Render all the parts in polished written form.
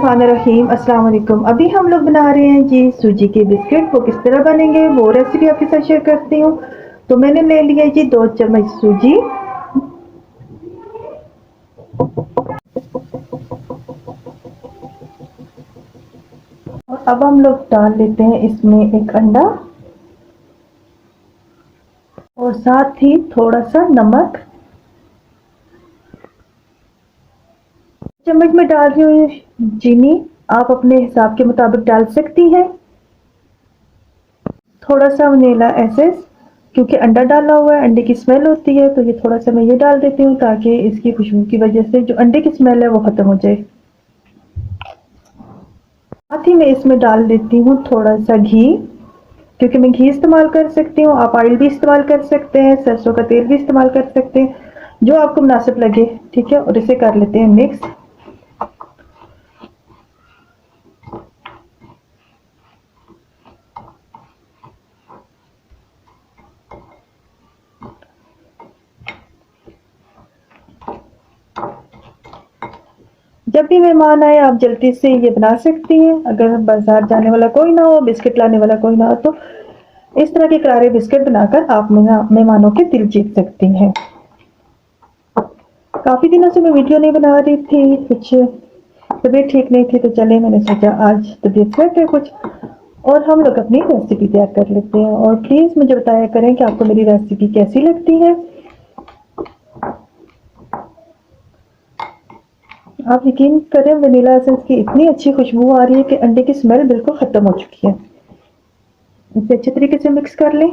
बिस्मिल्लाहिर्रहमानिर्रहीम। अस्सलाम वालेकुम। अभी हम लोग बना रहे हैं जी सूजी के बिस्किट। वो किस तरह बनेंगे वो रेसिपी आपके साथ शेयर करती हूँ। तो मैंने ले लिया जी 2 चम्मच सूजी। और अब हम लोग डाल लेते हैं इसमें एक अंडा और साथ ही थोड़ा सा नमक। चम्मच में डाल रही हूँ चीनी, आप अपने हिसाब के मुताबिक डाल सकती हैं। थोड़ा सा वनीला एसेंस, क्योंकि अंडा डाला हुआ है, अंडे की स्मेल होती है, तो ये थोड़ा सा मैं ये डाल देती हूँ ताकि इसकी खुशबू की वजह से जो अंडे की स्मेल है वो खत्म हो जाए। साथ ही मैं इसमें डाल देती हूँ थोड़ा सा घी, क्योंकि मैं घी इस्तेमाल कर सकती हूँ, आप ऑयल भी इस्तेमाल कर सकते हैं, सरसों का तेल भी इस्तेमाल कर सकते हैं, जो आपको मुनासिब लगे। ठीक है, और इसे कर लेते हैं मिक्स। जब भी मेहमान आए आप जल्दी से ये बना सकती हैं। अगर बाजार जाने वाला कोई ना हो, बिस्किट लाने वाला कोई ना हो, तो इस तरह के करारे बिस्किट बनाकर आप मेहमानों के दिल जीत सकती हैं। काफी दिनों से मैं वीडियो नहीं बना रही थी, कुछ तबीयत ठीक नहीं थी, तो चले मैंने सोचा आज तबीयत सेट है कुछ और हम लोग अपनी रेसिपी तैयार कर लेते हैं। और प्लीज मुझे बताया करें कि आपको मेरी रेसिपी कैसी लगती है। आप यकीन करें, वनीला एसेंस की इतनी अच्छी खुशबू आ रही है कि अंडे की स्मेल बिल्कुल खत्म हो चुकी है। इसे अच्छे तरीके से मिक्स कर लें।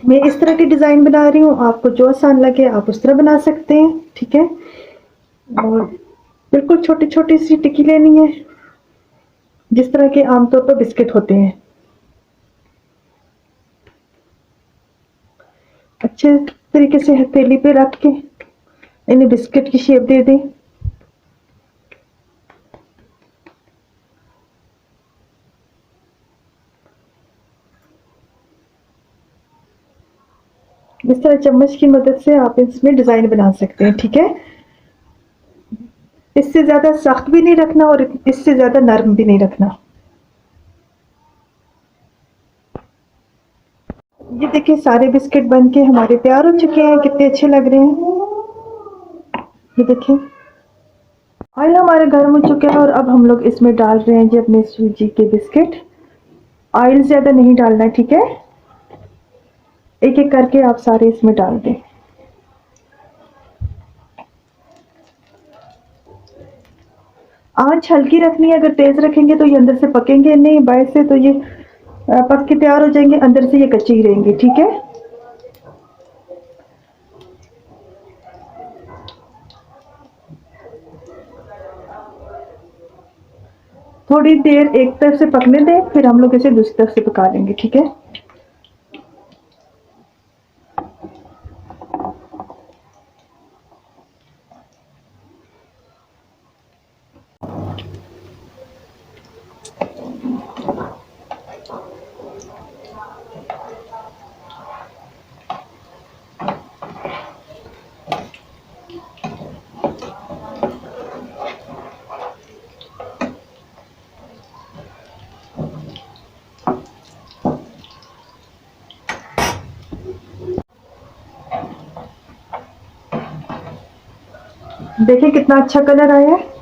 मैं इस तरह की डिजाइन बना रही हूँ, आपको जो आसान लगे आप उस तरह बना सकते हैं। ठीक है, और बिल्कुल छोटी छोटी सी टिक्की लेनी है, जिस तरह के आमतौर पर बिस्किट होते हैं। अच्छे तरीके से हथेली पे रख के इन्हें बिस्किट की शेप दे दें। इस तरह चम्मच की मदद से आप इसमें डिजाइन बना सकते हैं। ठीक है, इससे ज्यादा सख्त भी नहीं रखना और इससे ज्यादा नरम भी नहीं रखना। ये देखिए सारे बिस्किट बन के हमारे तैयार हो चुके हैं, कितने अच्छे लग रहे हैं। ये देखिए ऑयल हमारे गर्म हो चुके हैं और अब हम लोग इसमें डाल रहे हैं जी अपने सूजी के बिस्किट। ऑयल ज्यादा नहीं डालना है, ठीक है, एक एक करके आप सारे इसमें डाल दें। आंच हल्की रखनी है, अगर तेज रखेंगे तो ये अंदर से पकेंगे नहीं, बाहर से तो ये पक के तैयार हो जाएंगे, अंदर से ये कच्चे ही रहेंगे। ठीक है, थोड़ी देर एक तरफ से पकने दें, फिर हम लोग इसे दूसरी तरफ से पका लेंगे। ठीक है, देखिए कितना अच्छा कलर आया है।